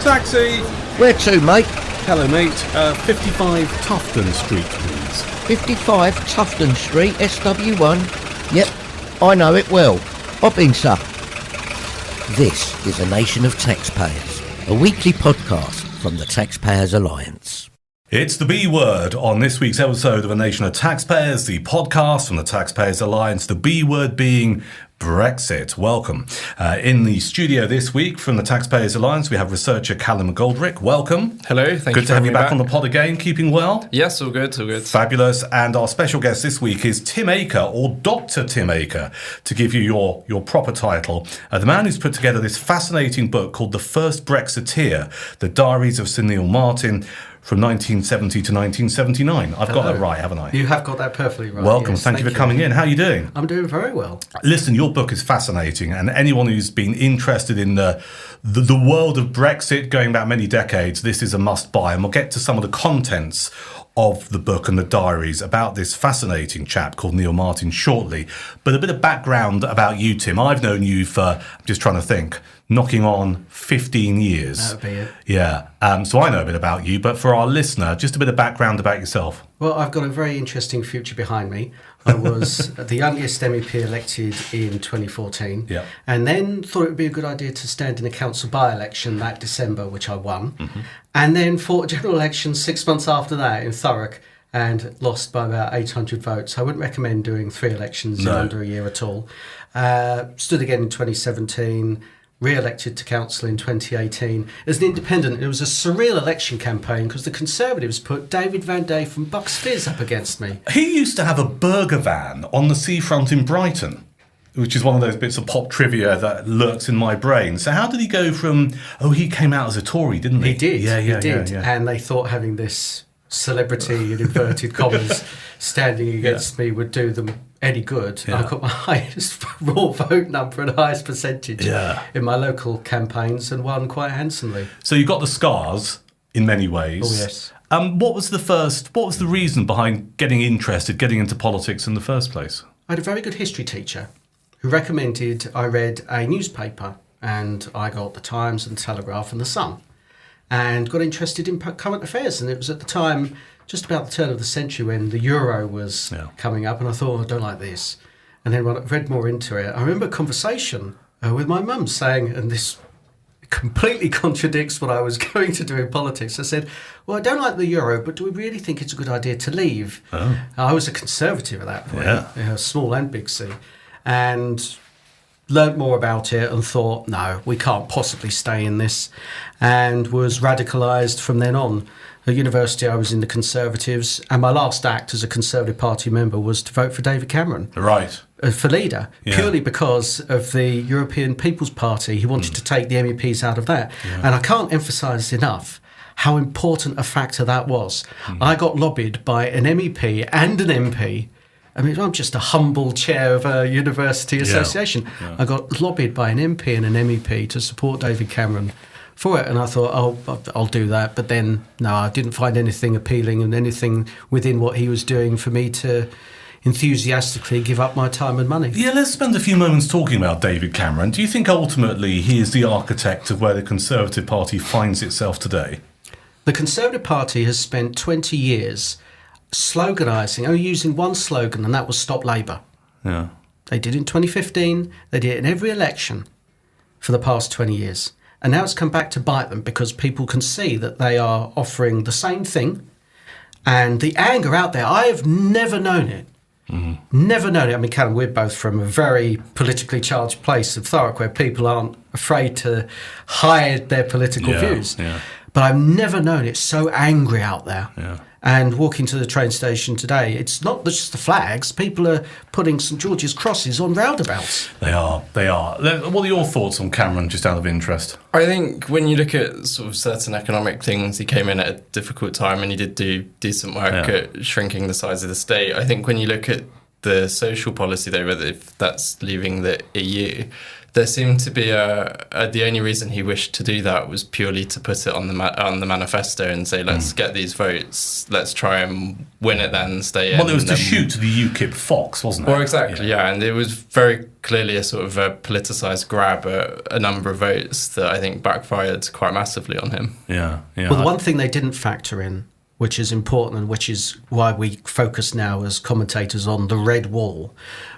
Taxi! Where to, mate? Hello, mate. 55 Tufton Street, please. 55 Tufton Street, SW1. Yep, I know it well. Hop in, sir. This is A Nation of Taxpayers, a weekly podcast from the Taxpayers Alliance. It's the B word on this week's episode of A Nation of Taxpayers, the podcast from the Taxpayers Alliance, the B word being Brexit. Welcome. In the studio this week from the Taxpayers Alliance, we have researcher Callum McGoldrick. Welcome. Hello, thank you. Good to have you back on the pod again. Keeping well? Yes, all good, all good. Fabulous. And our special guest this week is Tim Aker, or Dr Tim Aker, to give you your proper title. The man who's put together this fascinating book called The First Brexiteer, the Diaries of Sir Neil Marten, from 1970 to 1979. I've got that right, haven't I? You have got that perfectly right. Welcome. Yes, thank you for coming in. How are you doing? I'm doing very well. Listen, your book is fascinating, and anyone who's been interested in the world of Brexit going back many decades, this is a must-buy. And we'll get to some of the contents of the book and the diaries about this fascinating chap called Neil Marten shortly. But a bit of background about you, Tim. I've known you for, I'm just trying to think, knocking on 15 years. That would be it. Yeah. So I know a bit about you, but for our listener, just a bit of background about yourself. Well, I've got a very interesting future behind me. I was the youngest MEP elected in 2014, yeah. And then thought it would be a good idea to stand in a council by-election that December, which I won, and then fought a general election 6 months after that in Thurrock and lost by about 800 votes. I wouldn't recommend doing 3 elections in under a year at all. Stood again in 2017, re-elected to council in 2018 as an independent. It was a surreal election campaign because the Conservatives put David Van Day from Bucks Fizz up against me. He used to have a burger van on the seafront in Brighton, which is one of those bits of pop trivia that lurks in my brain. So how did he go from, he came out as a Tory, didn't he? He did, he did. Yeah. And they thought having this celebrity, in inverted commas, standing against me would do them any good. Yeah. I got my highest raw vote number and highest percentage in my local campaigns and won quite handsomely. So you got the scars in many ways. Oh, yes. What was the reason behind getting into politics in the first place? I had a very good history teacher who recommended I read a newspaper, and I got the Times and the Telegraph and the Sun, and got interested in current affairs. And it was at the time, just about the turn of the century, when the euro was coming up, and I thought, I don't like this. And then when I read more into it, I remember a conversation with my mum saying, and this completely contradicts what I was going to do in politics. I said, well, I don't like the euro, but do we really think it's a good idea to leave? I was a Conservative at that point, small and big C, and learnt more about it and thought, no, we can't possibly stay in this, and was radicalised from then on. At university, I was in the Conservatives, and my last act as a Conservative Party member was to vote for David Cameron. Right. For leader, purely because of the European People's Party. He wanted to take the MEPs out of that. And I can't emphasise enough how important a factor that was. I got lobbied by an MEP and an MP. I mean, I'm just a humble chair of a university association. I got lobbied by an MP and an MEP to support David Cameron for it, and I thought, I'll do that. But then, no, I didn't find anything appealing and anything within what he was doing for me to enthusiastically give up my time and money. Yeah, let's spend a few moments talking about David Cameron. Do you think ultimately he is the architect of where the Conservative Party finds itself today? The Conservative Party has spent 20 years sloganising, only using one slogan, and that was Stop Labour. Yeah. They did it in 2015, they did it in every election for the past 20 years. And now it's come back to bite them because people can see that they are offering the same thing. And the anger out there, I have never known it. Never known it. I mean, Callum, we're both from a very politically charged place of Thurrock where people aren't afraid to hide their political views. Yeah. But I've never known it so angry out there. Yeah. And walking to the train station today, it's not just the flags. People are putting St George's crosses on roundabouts. They are. What are your thoughts on Cameron, just out of interest? I think when you look at sort of certain economic things, he came in at a difficult time and he did do decent work at shrinking the size of the state. I think when you look at the social policy, though, whether if that's leaving the EU, There seemed to be the only reason he wished to do that was purely to put it on the manifesto and say, let's get these votes, let's try and win it then, stay in. Well, it was to shoot the UKIP fox, wasn't it? Well, exactly, yeah. And it was very clearly a sort of a politicised grab at a number of votes that I think backfired quite massively on him. Yeah. Well, the one thing they didn't factor in, which is important and which is why we focus now as commentators on the red wall,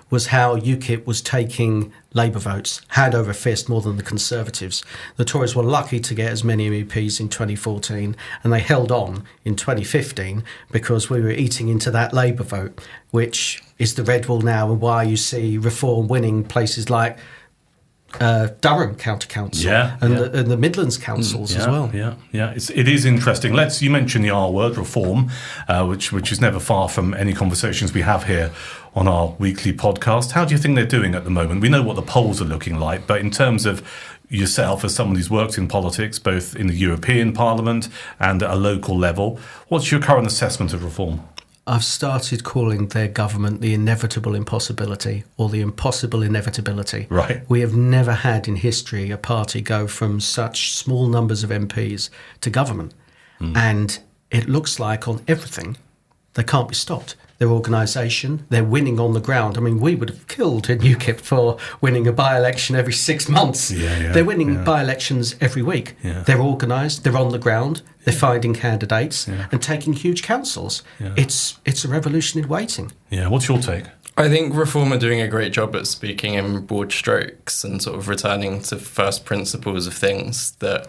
was how UKIP was taking Labour votes hand over fist more than the Conservatives. The Tories were lucky to get as many MEPs in 2014, and they held on in 2015 because we were eating into that Labour vote, which is the red wall now, and why you see Reform winning places like Durham County Council and the Midlands councils as well. Yeah. It is interesting. You mentioned the R word, reform, which is never far from any conversations we have here on our weekly podcast. How do you think they're doing at the moment? We know what the polls are looking like, but in terms of yourself as someone who's worked in politics, both in the European Parliament and at a local level, what's your current assessment of reform? I've started calling their government the inevitable impossibility or the impossible inevitability. Right. We have never had in history a party go from such small numbers of MPs to government. And it looks like on everything, they can't be stopped. Their organisation, they're winning on the ground. I mean, we would have killed in UKIP for winning a by-election every 6 months. They're winning by-elections every week. They're organised, they're on the ground, they're finding candidates and taking huge councils. It's a revolution in waiting. Yeah, what's your take? I think Reform are doing a great job at speaking in broad strokes and sort of returning to first principles of things that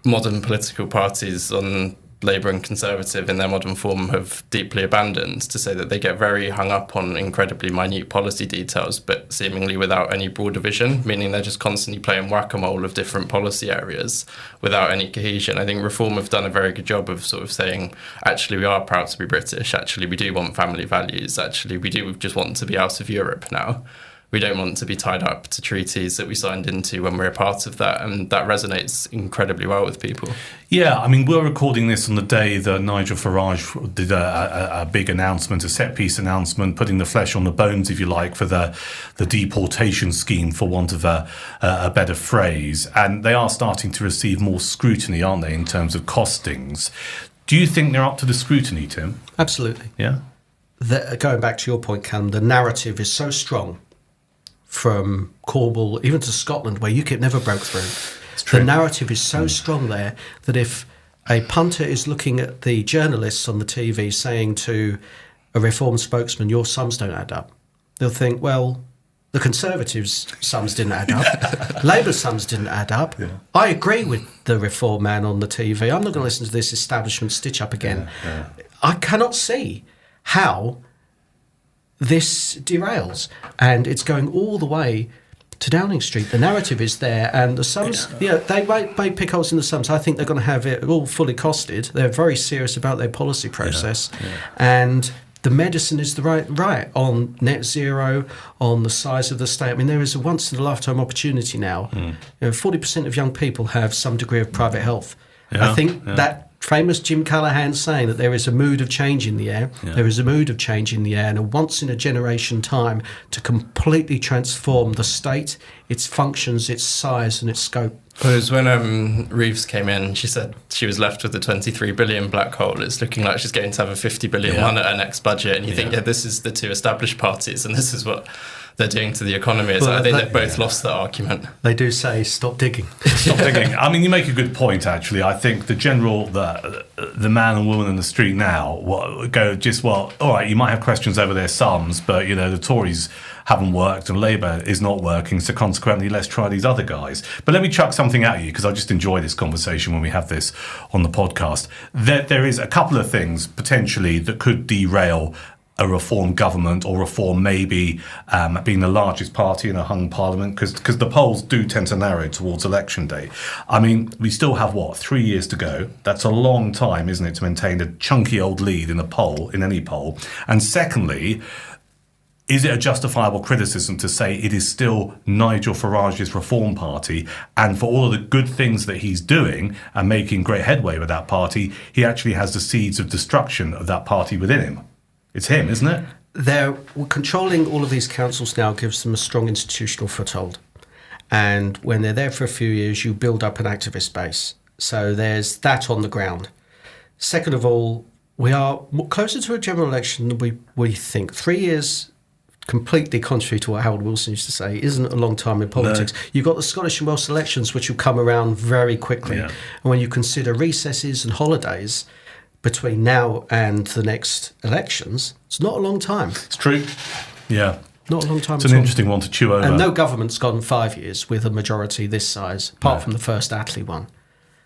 modern political parties on Labour and Conservative in their modern form have deeply abandoned, to say that they get very hung up on incredibly minute policy details, but seemingly without any broader vision, meaning they're just constantly playing whack-a-mole of different policy areas without any cohesion. I think Reform have done a very good job of sort of saying, actually, we are proud to be British. Actually, we do want family values. Actually, we do just want to be out of Europe now. We don't want to be tied up to treaties that we signed into when we're a part of that. And that resonates incredibly well with people. Yeah, I mean, we're recording this on the day that Nigel Farage did a big announcement, a set-piece announcement, putting the flesh on the bones, if you like, for the deportation scheme, for want of a better phrase. And they are starting to receive more scrutiny, aren't they, in terms of costings. Do you think they're up to the scrutiny, Tim? Absolutely. Yeah. Going back to your point, Callum, the narrative is so strong from Cornwall, even to Scotland, where UKIP never broke through. The narrative is so strong there that if a punter is looking at the journalists on the TV saying to a Reform spokesman, your sums don't add up, they'll think, well, the Conservatives' sums didn't add up. Labour's sums didn't add up. Yeah. I agree with the Reform man on the TV. I'm not going to listen to this establishment stitch-up again. I cannot see how this derails, and it's going all the way to Downing Street. The narrative is there, and the sums, they may pick holes in the sums. I think they're going to have it all fully costed. They're very serious about their policy process, and the medicine is the right on net zero, on the size of the state. I mean, there is a once-in-a-lifetime opportunity now. 40% of young people have some degree of private health. I think that famous Jim Callaghan saying that there is a mood of change in the air. There is a mood of change in the air, and a once-in-a-generation time to completely transform the state, its functions, its size and its scope. Well, it was when Reeves came in, she said she was left with a 23 billion black hole. It's looking like she's going to have a 50 billion one at her next budget. And you think, this is the two established parties, and this is what they're doing to the economy. I think they've both lost that argument. They do say, stop digging. Stop digging. I mean, you make a good point, actually. I think the man and woman in the street now all right, you might have questions over their sums, but, the Tories haven't worked and Labour is not working, so consequently, let's try these other guys. But let me chuck something at you, because I just enjoy this conversation when we have this on the podcast. There is a couple of things, potentially, that could derail a Reform government, or Reform maybe being the largest party in a hung parliament, because the polls do tend to narrow towards election day. I mean, we still have, 3 years to go? That's a long time, isn't it, to maintain a chunky old lead in any poll? And secondly, is it a justifiable criticism to say it is still Nigel Farage's Reform Party, and for all of the good things that he's doing and making great headway with that party, he actually has the seeds of destruction of that party within him? It's him, isn't it? They're controlling all of these councils now gives them a strong institutional foothold. And when they're there for a few years, you build up an activist base. So there's that on the ground. Second of all, we are closer to a general election than we think. 3 years, completely contrary to what Harold Wilson used to say, isn't a long time in politics. No. You've got the Scottish and Welsh elections, which will come around very quickly. Yeah. And when you consider recesses and holidays between now and the next elections, it's not a long time. It's true. Yeah. Not a long time. It's an interesting one to chew over. And no government's gone 5 years with a majority this size, apart from the first Attlee one.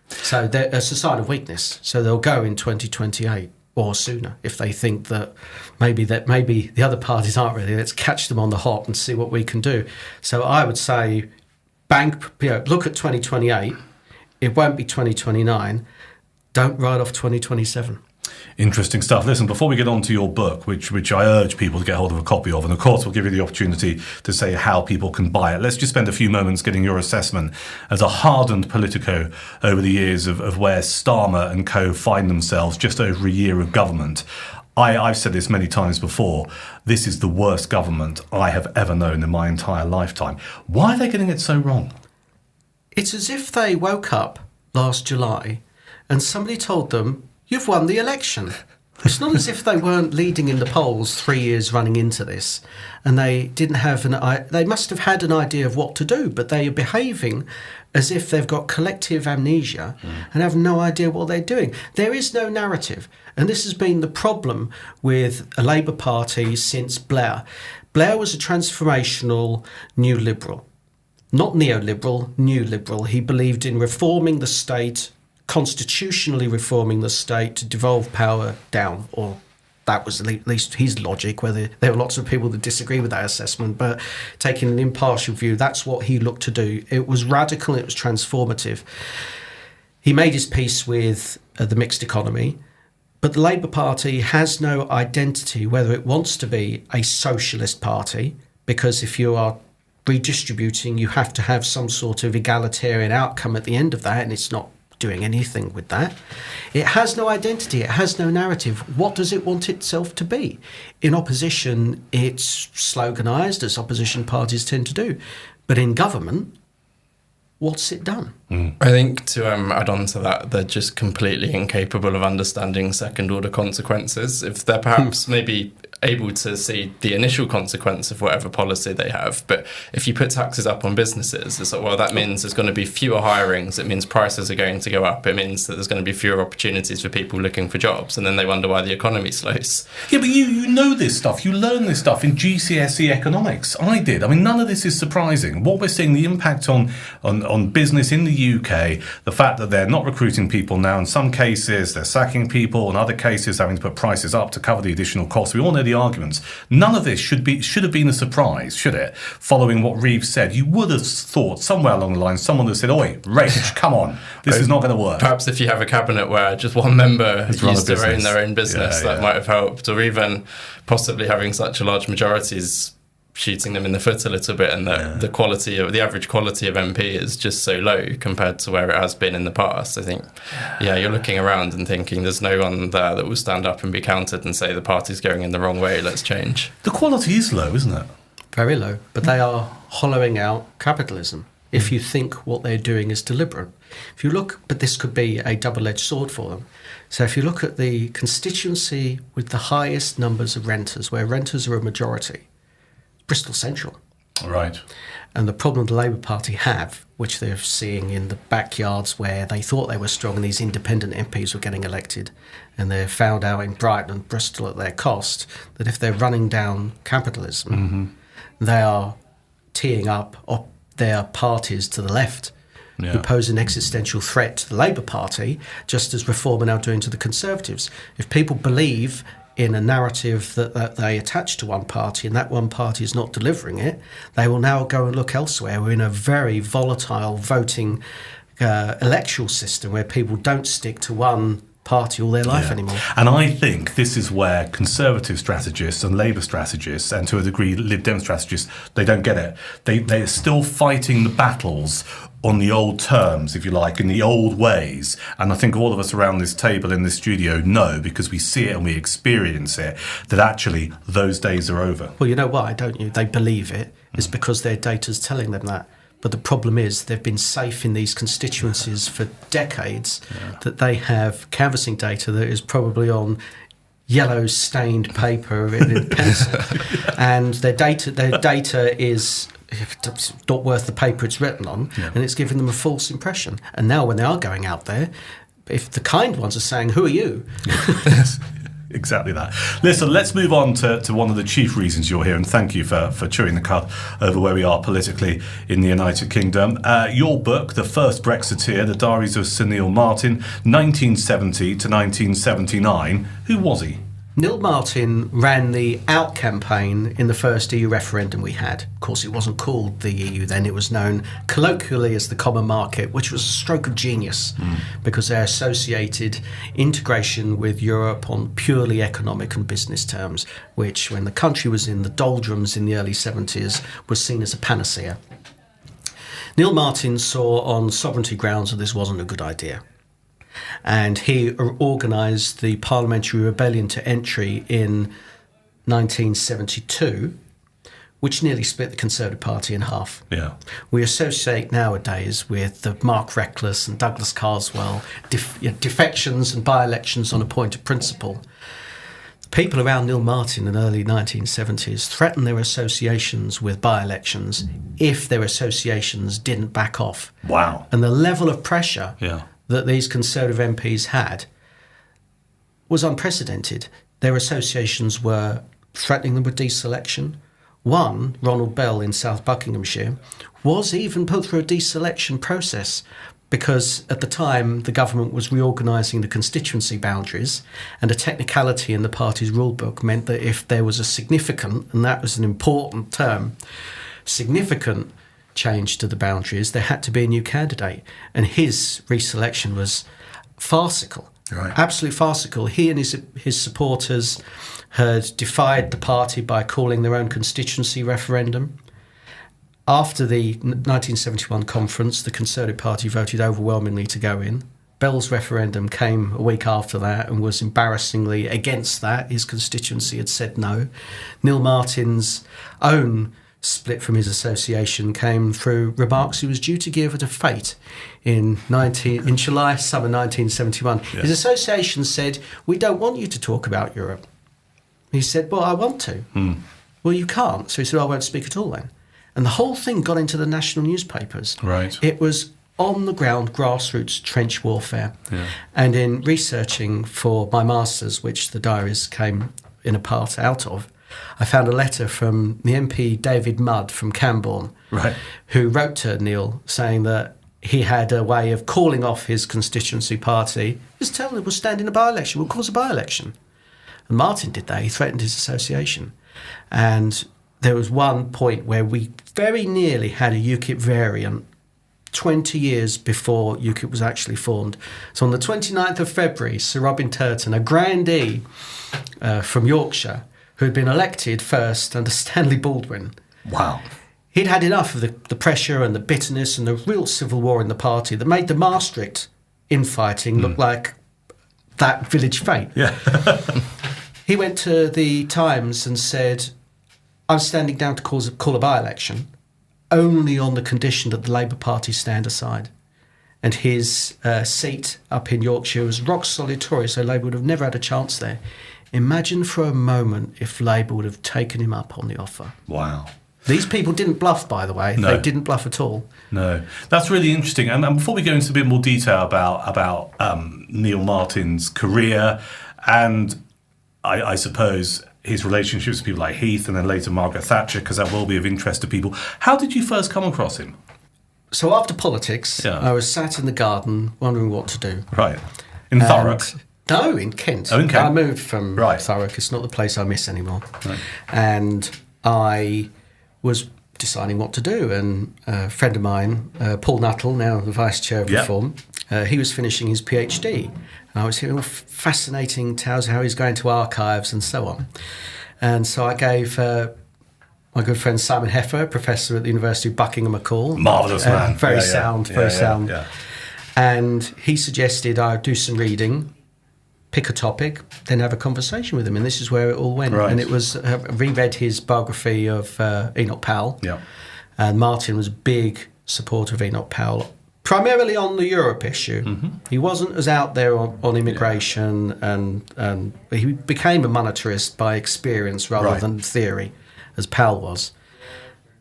So it's a sign of weakness. So they'll go in 2028 or sooner if they think that maybe the other parties aren't ready. Let's catch them on the hop and see what we can do. So I would say, look at 2028. It won't be 2029. Don't write off 2027. Interesting stuff. Listen, before we get on to your book, which I urge people to get hold of a copy of, and of course we'll give you the opportunity to say how people can buy it, let's just spend a few moments getting your assessment as a hardened politico over the years of where Starmer and co find themselves just over a year of government. I've said this many times before, this is the worst government I have ever known in my entire lifetime. Why are they getting it so wrong? It's as if they woke up last July and somebody told them, you've won the election. It's not as if they weren't leading in the polls 3 years running into this, and they didn't have they must have had an idea of what to do, but they are behaving as if they've got collective amnesia and have no idea what they're doing. There is no narrative, and this has been the problem with a Labour Party since Blair. Blair was a transformational new liberal, not neoliberal, new liberal. He believed in reforming the state, constitutionally reforming the state to devolve power down, or that was at least his logic, whether there were lots of people that disagree with that assessment, but taking an impartial view, that's what he looked to do. It was radical, it was transformative. He made his peace with the mixed economy, but the Labour Party has no identity, whether it wants to be a socialist party, because if you are redistributing, you have to have some sort of egalitarian outcome at the end of that, and it's not doing anything with that. It has no identity, it has no narrative. What does it want itself to be? In opposition, it's sloganised, as opposition parties tend to do. But in government, what's it done? I think to add on to that, they're just completely incapable of understanding second-order consequences. If they're perhaps maybe able to see the initial consequence of whatever policy they have, but if you put taxes up on businesses, it's like, well, that means there's going to be fewer hirings, it means prices are going to go up, it means that there's going to be fewer opportunities for people looking for jobs, and then they wonder why the economy slows. Yeah, but you know this stuff, you learn this stuff in GCSE economics. I did. I mean, none of this is surprising. What we're seeing, the impact on business in the UK, the fact that they're not recruiting people now, in some cases they're sacking people, in other cases having to put prices up to cover the additional costs. We all know the arguments. None of this should have been a surprise, should it? Following what Reeves said, you would have thought somewhere along the line someone would have said, "Oi, Rach, come on, this is not going to work." Perhaps if you have a cabinet where just one member used to own their own business, that might have helped, or even possibly having such a large majority is shooting them in the foot a little bit, and the average quality of MP is just so low compared to where it has been in the past. I think, you're looking around and thinking there's no one there that will stand up and be counted and say the party's going in the wrong way, let's change. The quality is low, isn't it? Very low, but they are hollowing out capitalism if you think what they're doing is deliberate. If you look, but this could be a double-edged sword for them. So if you look at the constituency with the highest numbers of renters, where renters are a majority, Bristol Central. Right. And the problem the Labour Party have, which they're seeing in the backyards where they thought they were strong and these independent MPs were getting elected, and they're found out in Brighton and Bristol at their cost, that if they're running down capitalism, they are teeing up their parties to the left, who pose an existential threat to the Labour Party, just as Reform are now doing to the Conservatives. If people believe in a narrative that they attach to one party and that one party is not delivering it, they will now go and look elsewhere. We're in a very volatile voting electoral system where people don't stick to one party all their life anymore. And I think this is where Conservative strategists and Labour strategists, and to a degree Lib Dem strategists, they don't get it. They're still fighting the battles on the old terms, if you like, in the old ways. And I think all of us around this table in this studio know, because we see it and we experience it, that actually those days are over. Well, you know why, don't you? They believe it. It's because their data's telling them that. But the problem is they've been safe in these constituencies for decades, that they have canvassing data that is probably on yellow stained paper written in pencil, and their data is not worth the paper it's written on, and it's giving them a false impression. And now when they are going out there, if the kind ones are saying, "Who are you?" Exactly that. Listen, let's move on to one of the chief reasons you're here, and thank you for chewing the cud over where we are politically in the United Kingdom. Your book, The First Brexiteer, The Diaries of Sir Neil Marten, 1970 to 1979. Who was he? Neil Marten ran the Out campaign in the first EU referendum we had. Of course, it wasn't called the EU then. It was known colloquially as the Common Market, which was a stroke of genius because they associated integration with Europe on purely economic and business terms, which, when the country was in the doldrums in the early 70s, was seen as a panacea. Neil Marten saw on sovereignty grounds that this wasn't a good idea. And he organised the parliamentary rebellion to entry in 1972, which nearly split the Conservative Party in half. Yeah. We associate nowadays with the Mark Reckless and Douglas Carswell defections and by-elections on a point of principle. People around Neil Marten in the early 1970s threatened their associations with by-elections if their associations didn't back off. Wow. And the level of pressure that these Conservative MPs had was unprecedented. Their associations were threatening them with deselection. One, Ronald Bell in South Buckinghamshire, was even put through a deselection process because at the time the government was reorganising the constituency boundaries, and a technicality in the party's rule book meant that if there was a significant, and that was an important term, significant change to the boundaries, there had to be a new candidate. And his reselection was farcical, absolutely farcical. He and his supporters had defied the party by calling their own constituency referendum. After the 1971 conference, the Conservative Party voted overwhelmingly to go in. Bell's referendum came a week after that and was embarrassingly against that. His constituency had said no. Neil Marten's own split from his association came through remarks he was due to give at a fete in July, summer 1971. His association said, "We don't want you to talk about Europe." He said, "Well, I want to." "Well, you can't." So he said, "I won't speak at all then." And the whole thing got into the national newspapers. Right. It was on the ground grassroots trench warfare. And in researching for my master's, which the Diaries came in a part out of, I found a letter from the MP David Mudd from Camborne, who wrote to Neil saying that he had a way of calling off his constituency party. Just tell them we'll stand in a by-election, we'll cause a by-election. And Marten did that, he threatened his association. And there was one point where we very nearly had a UKIP variant 20 years before UKIP was actually formed. So on the 29th of February, Sir Robin Turton, a grandee from Yorkshire, who had been elected first under Stanley Baldwin. Wow. He'd had enough of the pressure and the bitterness and the real civil war in the party that made the Maastricht infighting look like that village fete. He went to the Times and said, "I'm standing down to call a by-election only on the condition that the Labour Party stand aside." And his seat up in Yorkshire was rock solid Tory, so Labour would have never had a chance there. Imagine for a moment if Labour would have taken him up on the offer. Wow. These people didn't bluff, by the way. No. They didn't bluff at all. No. That's really interesting. And before we go into a bit more detail about Neil Marten's career and I suppose his relationships with people like Heath and then later Margaret Thatcher, because that will be of interest to people, how did you first come across him? So after politics, I was sat in the garden wondering what to do. Right. In Thurrock? No, in Kent. Oh, in Kent. I moved from Thurrock. It's not the place I miss anymore. Right. And I was deciding what to do. And a friend of mine, Paul Nuttall, now the Vice Chair of Reform, he was finishing his PhD. And I was hearing fascinating tales how he's going to archives and so on. And so I gave my good friend Simon Heffer, professor at the University of Buckingham, a call. Marvellous man. Very sound. Yeah. And he suggested I do some reading, pick a topic, then have a conversation with him. And this is where it all went. Right. And it was, I reread his biography of Enoch Powell. Yeah. And Marten was a big supporter of Enoch Powell, primarily on the Europe issue. He wasn't as out there on immigration, and he became a monetarist by experience rather than theory, as Powell was.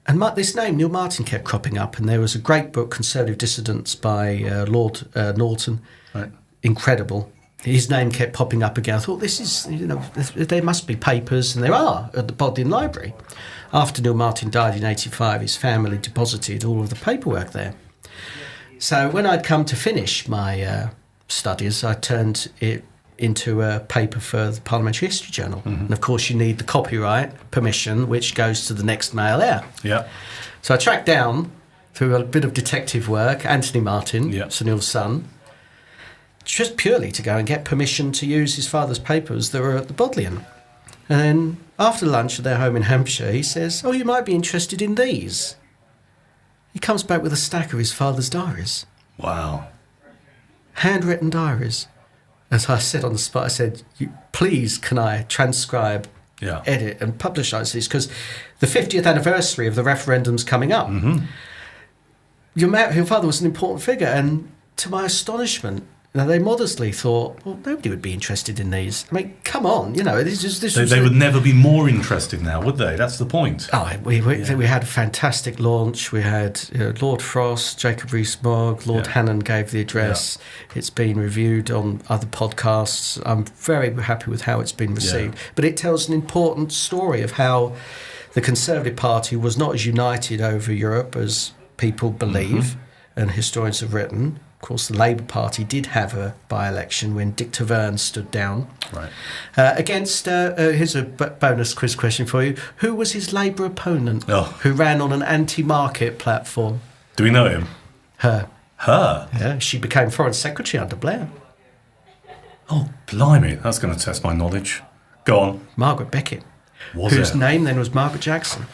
And this name, Neil Marten, kept cropping up, and there was a great book, Conservative Dissidents, by Lord Norton. Right. Incredible. His name kept popping up again. I thought, this is, there must be papers, and there are, at the Bodleian Library. After Neil Marten died in 1985, his family deposited all of the paperwork there. So when I'd come to finish my studies, I turned it into a paper for the Parliamentary History Journal. And of course you need the copyright permission, which goes to the next male heir. Yeah. So I tracked down, through a bit of detective work, Anthony Marten, Sir Neil's son, just purely to go and get permission to use his father's papers that were at the Bodleian. And then after lunch at their home in Hampshire, he says, "Oh, you might be interested in these." He comes back with a stack of his father's diaries. Wow. Handwritten diaries. As I said on the spot, I said, please, can I transcribe, edit and publicise these? Because the 50th anniversary of the referendum's coming up. Your father was an important figure, and to my astonishment, they modestly thought, well, nobody would be interested in these. I mean, come on, They would never be more interested now, would they? That's the point. Oh, we had a fantastic launch. We had Lord Frost, Jacob Rees-Mogg, Lord Hannon gave the address. Yeah. It's been reviewed on other podcasts. I'm very happy with how it's been received. Yeah. But it tells an important story of how the Conservative Party was not as united over Europe as people believe and historians have written. Of course, the Labour Party did have a by-election when Dick Taverne stood down. Right. Against, here's a bonus quiz question for you. Who was his Labour opponent who ran on an anti-market platform? Do we know him? Her. Her? Yeah, she became Foreign Secretary under Blair. Oh, blimey, that's going to test my knowledge. Go on. Margaret Beckett. Whose name then was Margaret Jackson.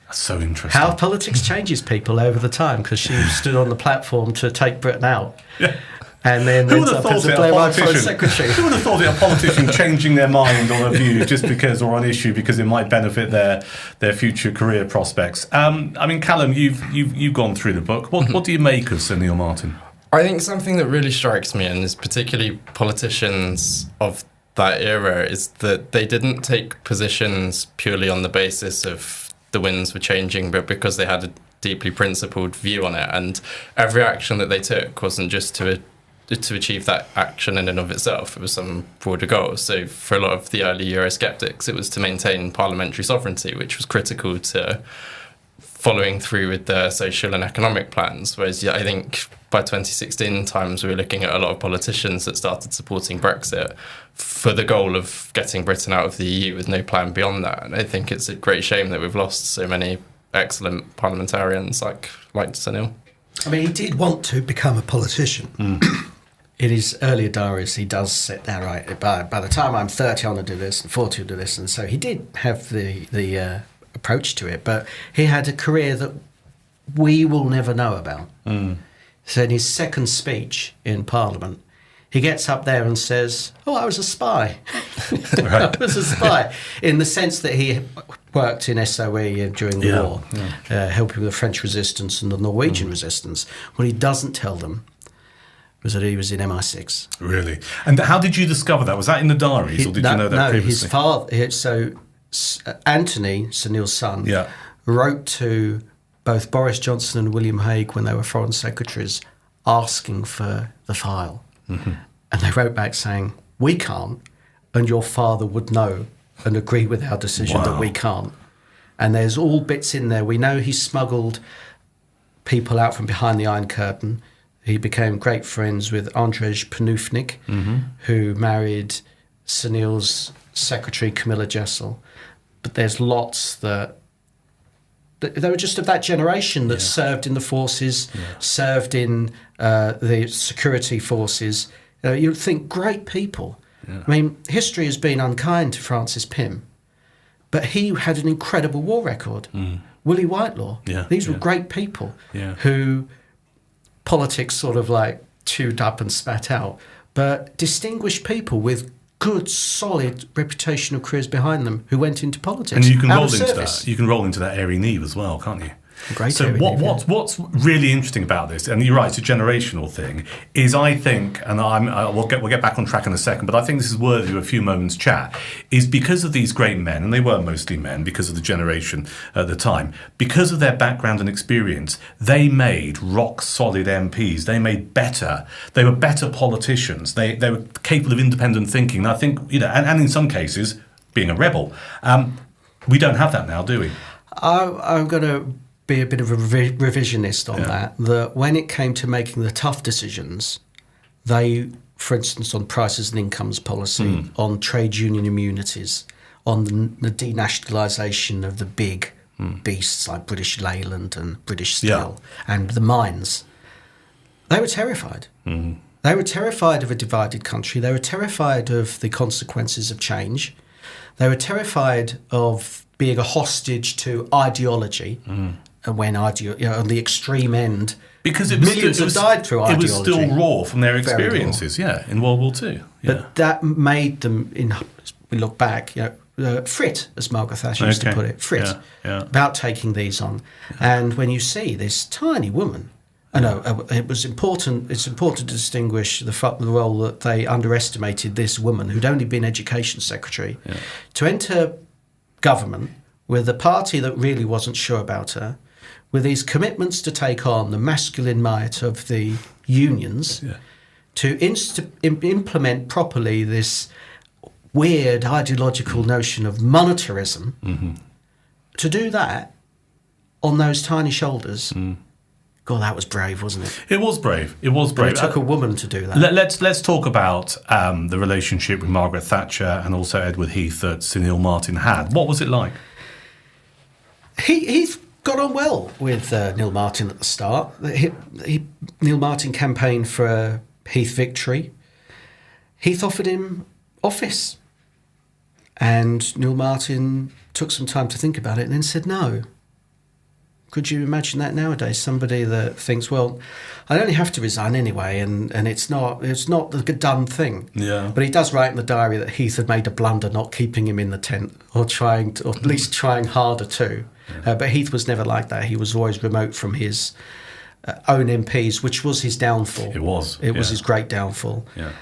That's so interesting. How politics changes people over the time, because she stood on the platform to take Britain out. Yeah. And then who would have thought it, Who would have thought it, a politician changing their mind on a view just because, or an issue because it might benefit their future career prospects? I mean, Callum, you've gone through the book. What do you make of Sir Neil Marten? I think something that really strikes me, and is particularly politicians of that era, is that they didn't take positions purely on the basis of the winds were changing, but because they had a deeply principled view on it, and every action that they took wasn't just to achieve that action in and of itself. It was some broader goal. So for a lot of the early Eurosceptics, it was to maintain parliamentary sovereignty, which was critical to following through with their social and economic plans. Whereas I think by 2016 times, we were looking at a lot of politicians that started supporting Brexit for the goal of getting Britain out of the EU with no plan beyond that. And I think it's a great shame that we've lost so many excellent parliamentarians like Sir Neil. I mean, he did want to become a politician. In his earlier diaries, he does set down, right, by the time I'm 30, I want to do this, and 40, I'll do this. And so he did have the approach to it, but he had a career that we will never know about. So in his second speech in Parliament, he gets up there and says, "Oh, I was a spy." I was a spy, in the sense that he worked in SOE during the war, helping with the French resistance and the Norwegian resistance. What he doesn't tell them was that he was in MI6. Really? And how did you discover that? Was that in the diaries, or did you know that previously? His father. So Anthony, Sir Neil's son, wrote to both Boris Johnson and William Hague when they were foreign secretaries, asking for the file. And they wrote back saying, "We can't, and your father would know and agree with our decision that we can't." And there's all bits in there. We know he smuggled people out from behind the Iron Curtain. He became great friends with Andrzej Panufnik, who married Sir Neil's secretary, Camilla Jessel. But there's lots that they were just of that generation that served in the forces, served in the security forces. You'd think great people. I mean, history has been unkind to Francis Pym, but he had an incredible war record. Willie Whitelaw. These were great people who politics sort of like chewed up and spat out, but distinguished people with good, solid reputational careers behind them who went into politics. And you can roll into that. You can roll into that Airy Neve as well, can't you? Great. So what's really interesting about this, and you're right, it's a generational thing, is I think, and we'll get back on track in a second, but I think this is worthy of a few moments chat, is because of these great men, and they were mostly men because of the generation at the time, because of their background and experience, they made rock solid MPs. They were better politicians. They were capable of independent thinking. And I think, and in some cases, being a rebel. We don't have that now, do we? I'm going to be a bit of a revisionist on that when it came to making the tough decisions, they, for instance, on prices and incomes policy, on trade union immunities, on the denationalisation of the big beasts like British Leyland and British Steel and the mines, they were terrified. They were terrified of a divided country. They were terrified of the consequences of change. They were terrified of being a hostage to ideology. And when on the extreme end, because millions have died through ideology. It was still raw from their experiences, in World War II. But that made them, we look back, frit, as Margaret Thatcher used to put it, frit, about taking these on. And when you see this tiny woman, I know it was important. It's important to distinguish the role that they underestimated this woman who'd only been Education Secretary to enter government with a party that really wasn't sure about her, with these commitments to take on the masculine might of the unions, to implement properly this weird ideological notion of monetarism, to do that on those tiny shoulders. God, that was brave, wasn't it? It was brave. It took a woman to do that. Let's talk about the relationship with Margaret Thatcher and also Edward Heath that Sir Neil Marten had. What was it like? He got on well with Neil Marten at the start. Neil Marten campaigned for a Heath victory. Heath offered him office. And Neil Marten took some time to think about it and then said no. Could you imagine that nowadays? Somebody that thinks, well, I only have to resign anyway, and it's not the done thing. Yeah. But he does write in the diary that Heath had made a blunder not keeping him in the tent, or at least trying harder to. But Heath was never like that. He was always remote from his own MPs, which was his downfall. It was his great downfall. Yeah.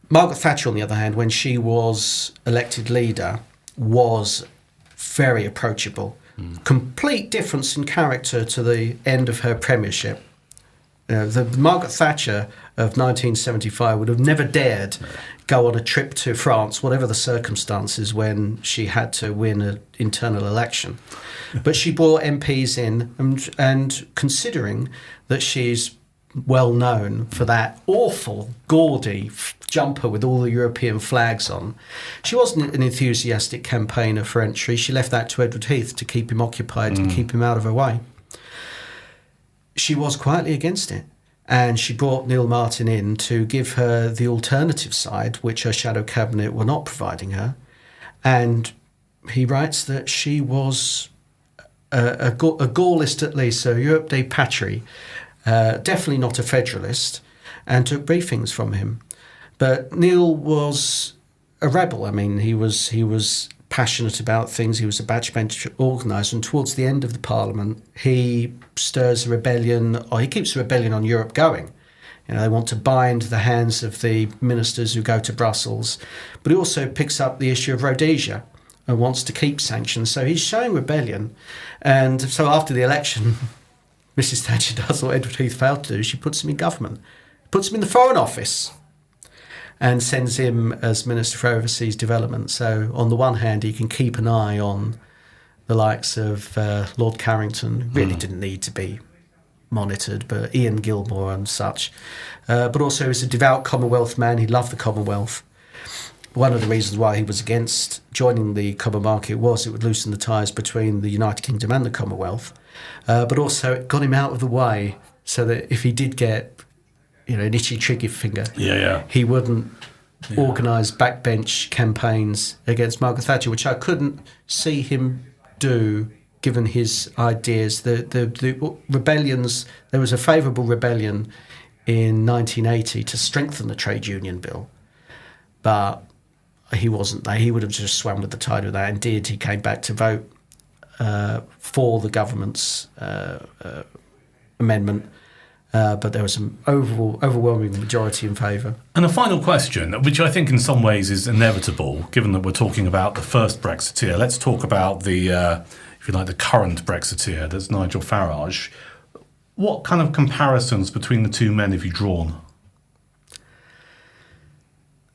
Margaret Thatcher, on the other hand, when she was elected leader, was very approachable. Complete difference in character to the end of her premiership. The Margaret Thatcher of 1975 would have never dared go on a trip to France, whatever the circumstances, when she had to win an internal election. But she brought MPs in, and considering that she's well known for that awful, gaudy jumper with all the European flags on, she wasn't an enthusiastic campaigner for entry. She left that to Edward Heath to keep him occupied and keep him out of her way. She was quietly against it, and she brought Neil Marten in to give her the alternative side, which her shadow cabinet were not providing her. And he writes that she was a Gaullist at least, so Europe de Patrie, definitely not a federalist, and took briefings from him. But Neil was a rebel. I mean, he was passionate about things. He was a backbench organiser, and towards the end of the Parliament, he stirs a rebellion, or he keeps the rebellion on Europe going. They want to bind the hands of the ministers who go to Brussels, but he also picks up the issue of Rhodesia and wants to keep sanctions. So he's showing rebellion. And so after the election, Mrs Thatcher does what Edward Heath failed to do. She puts him in government, puts him in the Foreign Office, and sends him as Minister for Overseas Development. So on the one hand, he can keep an eye on the likes of Lord Carrington, who really didn't need to be monitored, but Ian Gilmore and such. But also he's a devout Commonwealth man. He loved the Commonwealth. One of the reasons why he was against joining the common market was it would loosen the ties between the United Kingdom and the Commonwealth. But also it got him out of the way so that if he did get an itchy trigger finger, he wouldn't organise backbench campaigns against Margaret Thatcher, which I couldn't see him do given his ideas. The rebellions, there was a favourable rebellion in 1980 to strengthen the trade union bill, but he wasn't there. He would have just swam with the tide of that, and he came back to vote for the government's amendment, but there was an overwhelming majority in favour. And a final question, which I think in some ways is inevitable, given that we're talking about the first Brexiteer. Let's talk about the, if you like, the current Brexiteer, that's Nigel Farage. What kind of comparisons between the two men have you drawn?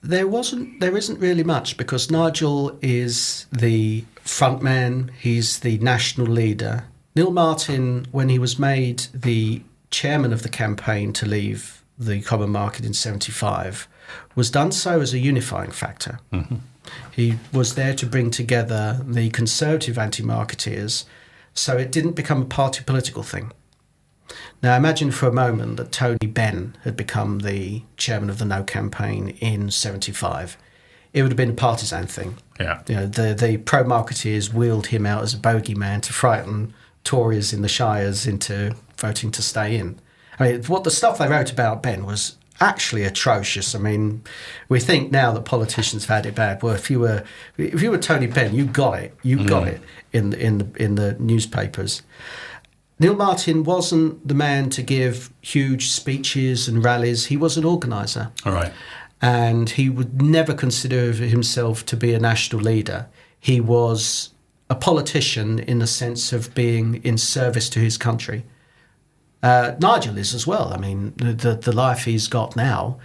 There isn't really much, because Nigel is the front man, he's the national leader. Neil Marten, when he was made the chairman of the campaign to leave the common market in 1975, was done so as a unifying factor. Mm-hmm. He was there to bring together the conservative anti-marketeers, so it didn't become a party political thing. Now imagine for a moment that Tony Benn had become the chairman of the No campaign in 1975. It would have been a partisan thing. Yeah. You know, the pro-marketeers wheeled him out as a bogeyman to frighten Tories in the Shires into voting to stay in. I mean, what the stuff they wrote about Ben was actually atrocious. I mean, we think now that politicians have had it bad. Well, if you were Tony Benn, you got it. You got it in the newspapers. Neil Marten wasn't the man to give huge speeches and rallies. He was an organiser. All right. And he would never consider himself to be a national leader. He was a politician in the sense of being in service to his country. Nigel is as well. I mean, the life he's got now,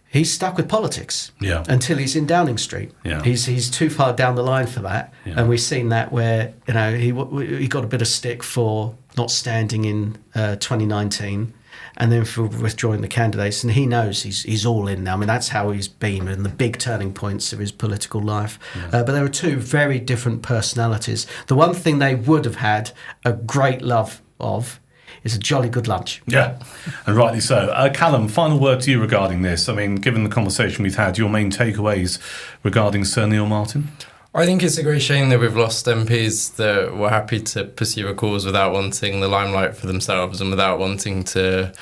he's stuck with politics until he's in Downing Street. Yeah. He's too far down the line for that. Yeah. And we've seen that where, you know, he got a bit of stick for not standing in 2019 and then for withdrawing the candidates. And he knows he's all in now. I mean, that's how he's been in the big turning points of his political life. Yeah. But there were two very different personalities. The one thing they would have had a great love of is a jolly good lunch. Yeah, and rightly so. Callum, final word to you regarding this. I mean, given the conversation we've had, your main takeaways regarding Sir Neil Marten? I think it's a great shame that we've lost MPs that were happy to pursue a cause without wanting the limelight for themselves and without wanting to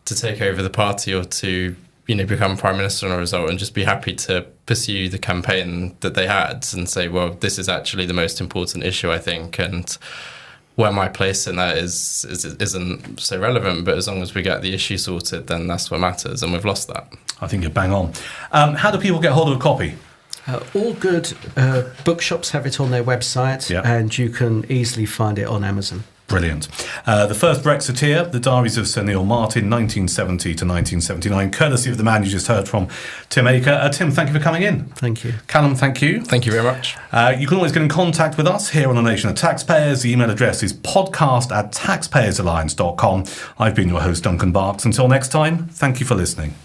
take over the party or to, you know, become Prime Minister on a result, and just be happy to pursue the campaign that they had and say, well, this is actually the most important issue, I think, and where my place in that isn't so relevant, but as long as we get the issue sorted, then that's what matters, and we've lost that. I think you're bang on. How do people get hold of a copy? All good bookshops have it on their website, and you can easily find it on Amazon. Brilliant. The First Brexiteer, The Diaries of Sir Neil Marten, 1970 to 1979, courtesy of the man you just heard from, Tim Aker. Tim, thank you for coming in. Thank you. Callum, thank you. Thank you very much. You can always get in contact with us here on The Nation of Taxpayers. The email address is podcast@taxpayersalliance.com. I've been your host, Duncan Barkes. Until next time, thank you for listening.